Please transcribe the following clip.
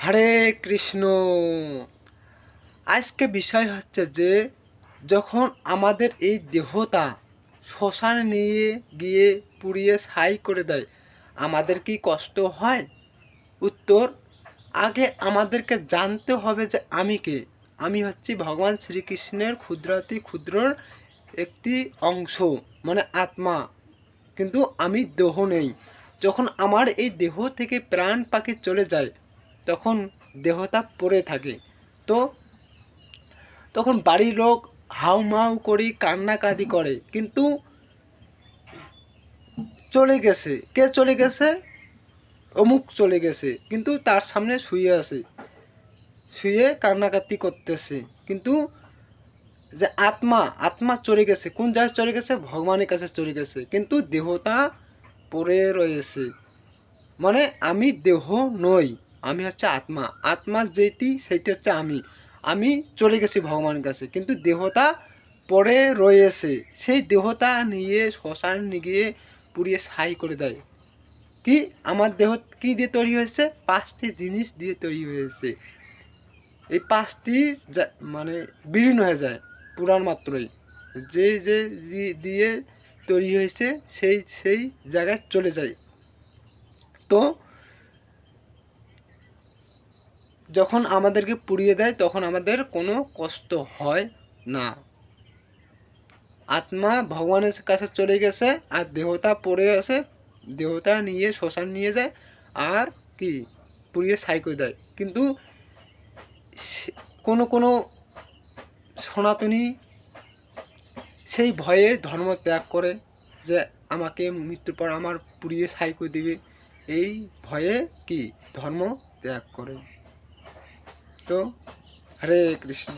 হরে কৃষ্ণ। আজকে বিষয় হচ্ছে যে যখন আমাদের এই দেহটা শ্মশানে নিয়ে গিয়ে পুড়িয়ে ছাই করে দেয়, আমাদের কি কষ্ট হয়? উত্তর, আগে আমাদেরকে জানতে হবে যে আমি কে। আমি হচ্ছি ভগবান শ্রীকৃষ্ণের ক্ষুদ্রাতি ক্ষুদ্রর একটি অংশ, মানে আত্মা। কিন্তু আমি দেহ নেই। যখন আমার এই দেহ থেকে প্রাণ পাখি চলে যায়, তখন দেহটা পড়ে থাকে। তো তখন বাড়ির লোক হাউমাউ করি কান্নাকাটি করে, কিন্তু চলে গেছে, কে চলে গেছে? অমুক চলে গেছে, কিন্তু তার সামনে শুয়ে আছে, শুয়ে কান্নাকাটি করতেছে। কিন্তু যে আত্মা, আত্মা চলে গেছে, কোন জায়গায় চলে গেছে? ভগবানের কাছে চলে গেছে, কিন্তু দেহটা পড়ে রয়েছে। মানে আমি দেহ নই, আমি হচ্ছে আত্মা। আত্মা যেটি সেটি হচ্ছে আমি। আমি চলে গেছি ভগবানের কাছে, কিন্তু দেহটা পড়ে রয়েছে। সেই দেহটা নিয়ে শ্মশান নিয়ে গিয়ে পুড়িয়ে ছাই করে দেয়। কি আমার দেহ কি দিয়ে তৈরি হয়েছে? 5টি জিনিস দিয়ে তৈরি হয়েছে। এই 5টি মানে বিলীন হয়ে যায় পুরাণ মাত্রই। যে যে দিয়ে তৈরি হয়েছে সেই সেই জায়গায় চলে যায়। তো যখন আমাদেরকে পুড়িয়ে দেয় তখন আমাদের কোনো কষ্ট হয় না। আত্মা ভগবানের কাছে চলে গেছে, আর দেহটা পড়ে আছে, দেহটা নিয়ে শ্মশান নিয়ে যায়, আর কি পুড়িয়ে ছাই করে দেয়। কিন্তু কোনো কোনো সনাতনী সেই ভয়ে ধর্ম ত্যাগ করে, যে আমাকে মৃত্যুর পর আমার পুড়িয়ে ছাই করে দেবে, এই ভয়ে কি ধর্ম ত্যাগ করে। তো হরে কৃষ্ণ।